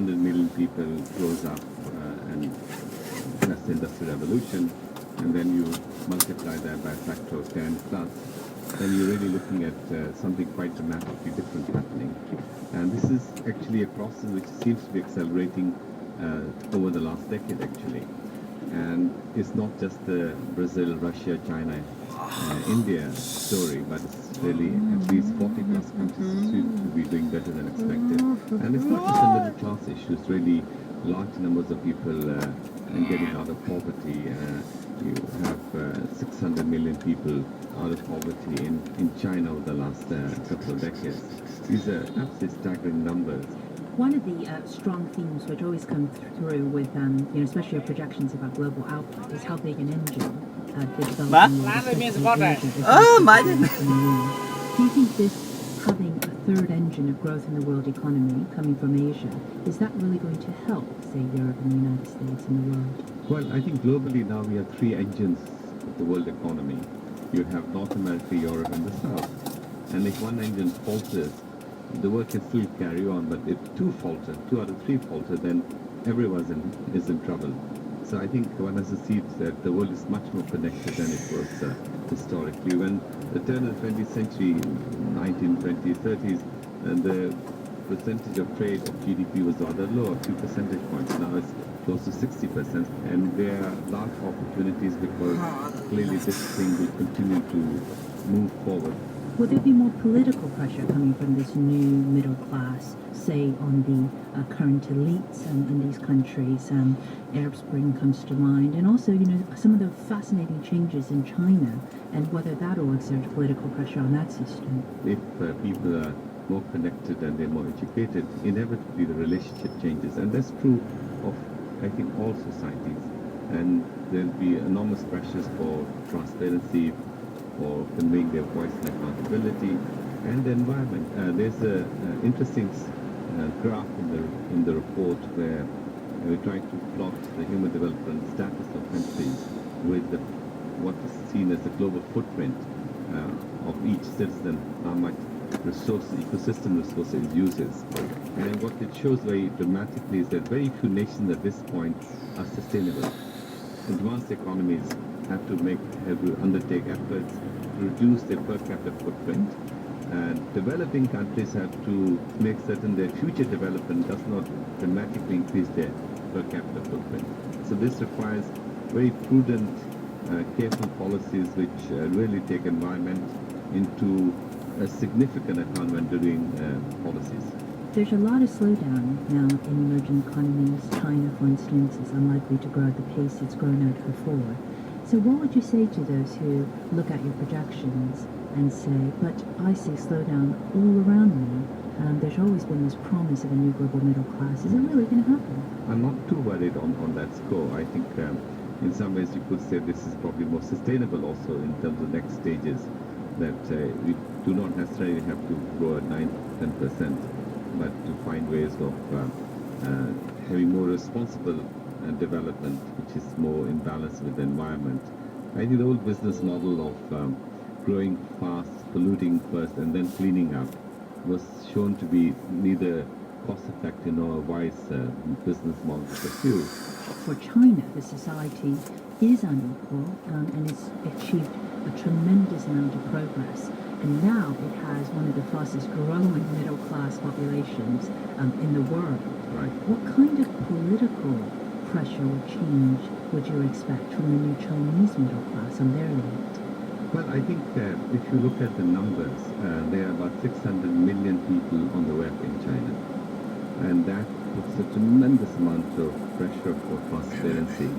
100 million people grows up and that's the Industrial Revolution, and then you multiply that by a factor of 10 plus, then you're really looking at something quite dramatically different happening. And this is actually a process which seems to be accelerating over the last decade, actually. And it's not just the Brazil, Russia, China, India story, but it's really at least 40 plus countries seem to be doing better than expected. And it's not just a middle class issue, it's really large numbers of people getting out of poverty. You have 600 million people out of poverty in China over the last couple of decades. These are absolutely staggering numbers. One of the strong themes which always come through with, especially your projections about global output, is how big an engine the developing world, especially Asia, is. Do you think this having a third engine of growth in the world economy coming from Asia, is that really going to help, say, Europe and the United States and the world? Well, I think globally now we have three engines of the world economy. You have North America, Europe, and the South. And if one engine falters, the work can still carry on, but if two out of three falter, then everyone is in trouble. So I think one has to see that the world is much more connected than it was historically. When the turn of the 20th century, 1920s, 30s, and the percentage of trade of GDP was rather low, a few percentage points. Now it's close to 60%, and there are large opportunities because clearly this thing will continue to move forward. Will there be more political pressure coming from this new middle class, say, on the current elites in these countries? Arab Spring comes to mind, and also, some of the fascinating changes in China, and whether that will exert political pressure on that system. If people are more connected and they're more educated, inevitably the relationship changes, and that's true of, I think, all societies. And there'll be enormous pressures for transparency, for conveying their voice and accountability, and the environment. There's an interesting graph in the report where we're trying to plot the human development status of countries with what is seen as the global footprint of each citizen, how much ecosystem resources it uses. And what it shows very dramatically is that very few nations at this point are sustainable. Advanced economies have to undertake efforts to reduce their per capita footprint, and developing countries have to make certain their future development does not dramatically increase their per capita footprint. So this requires very prudent, careful policies which really take environment into a significant account when doing policies. There's a lot of slowdown now in emerging economies. China, for instance, is unlikely to grow at the pace it's grown at before. So what would you say to those who look at your projections and say, but I see slowdown all around me? There's always been this promise of a new global middle class. Is it really going to happen? I'm not too worried on that score. I think in some ways you could say this is probably more sustainable also in terms of next stages, that we do not necessarily have to grow at 9-10%, but to find ways of having more responsible development, which is more in balance with the environment. I think the old business model of growing fast, polluting first, and then cleaning up was shown to be neither cost-effective nor a wise business model to pursue. For China, the society is unequal and it's achieved a tremendous amount of progress. And now it has one of the fastest growing middle-class populations in the world. Right. What kind of political pressure or change would you expect from the new Chinese middle class on their elite? Well, I think if you look at the numbers, there are about 600 million people on the web in China. And that puts a tremendous amount of pressure for transparency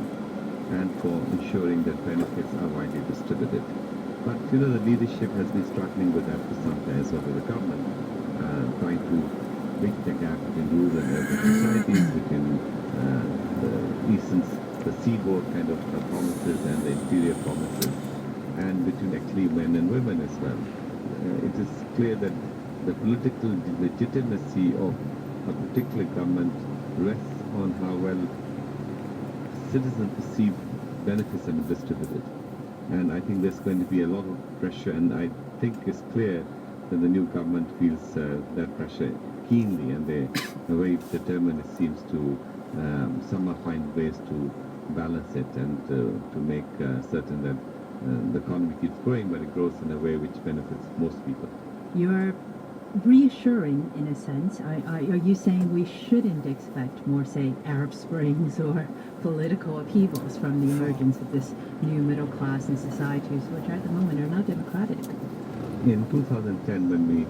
and for ensuring that benefits are widely distributed. But, the leadership has been struggling with that for some time, so with the government, trying to bridge the gap between rural and urban societies, between the seaboard kind of promises and the interior promises, and between actually men and women as well. It is clear that the political legitimacy of a particular government rests on how well citizens perceive benefits and distributed. And I think there's going to be a lot of pressure, and I think it's clear that the new government feels that pressure keenly, and they're very determined, it seems, to somehow find ways to balance it and to make certain that the economy keeps growing, but it grows in a way which benefits most people. You're reassuring, in a sense. Are you saying we shouldn't expect more, say, Arab Springs or political upheavals from the emergence of this new middle class in societies, which at the moment are not democratic? In 2010, when we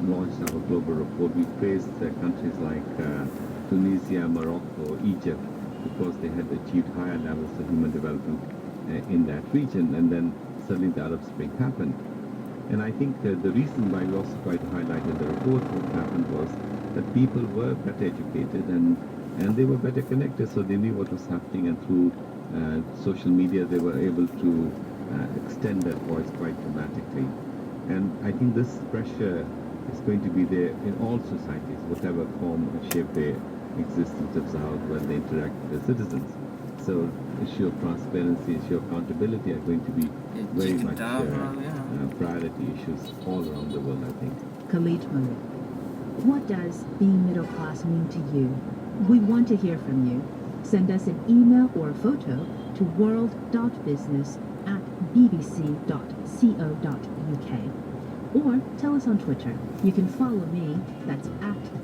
launched our global report, we praised countries like Tunisia, Morocco, Egypt, because they had achieved higher levels of human development in that region, and then suddenly the Arab Spring happened. And I think the reason why we also tried to highlight in the report what happened was that people were better educated and they were better connected, so they knew what was happening, and through social media they were able to extend that voice quite dramatically. And I think this pressure is going to be there in all societies, whatever form or shape they exist in terms of how well they interact with their citizens. So issue of transparency, issue of accountability are going to be very much priority issues all around the world, I think. Khalid Malik, what does being middle class mean to you? We want to hear from you. Send us an email or a photo to world.business@bbc.co.uk. Or tell us on Twitter. You can follow me, that's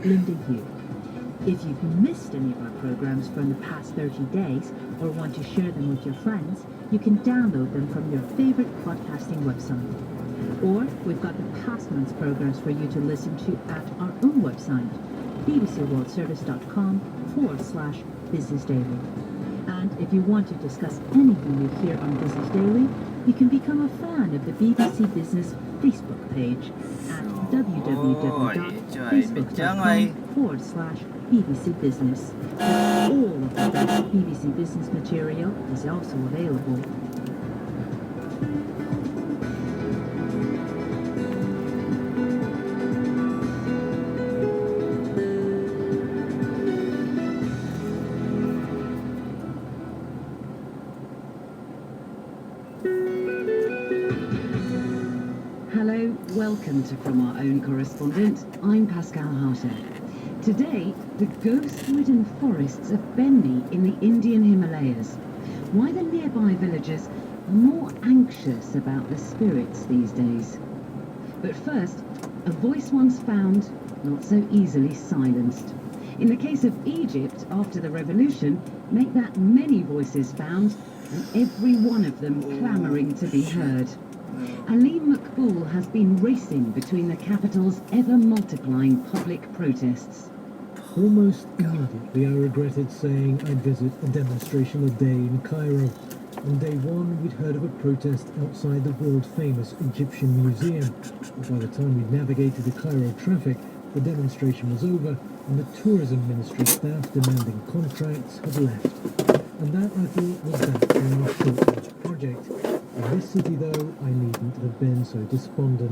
@LindaYu. If you've missed any of our programs from the past 30 days or want to share them with your friends, you can download them from your favorite podcasting website. Or we've got the past month's programs for you to listen to at our own website, bbcworldservice.com/Business Daily. And if you want to discuss anything you hear on Business Daily, you can become a fan of the BBC Business Facebook page at www.facebook.com/BBC Business. All of the best BBC Business material is also available. Hello, welcome to From Our Own Correspondent. I'm Pascal Harter. Today, the ghost-ridden forests of Benmi in the Indian Himalayas. Why the nearby villagers are more anxious about the spirits these days. But first, a voice once found, not so easily silenced. In the case of Egypt, after the revolution, make that many voices found, and every one of them clamouring to be heard. Alim Makbul has been racing between the capital's ever-multiplying public protests. Almost immediately I regretted saying I'd visit a demonstrational day in Cairo. On day one, we'd heard of a protest outside the world-famous Egyptian Museum. But by the time we'd navigated the Cairo traffic, the demonstration was over and the tourism ministry staff demanding contracts had left. And that, I thought, was that for our short-lived project. In this city, though, I needn't have been so despondent.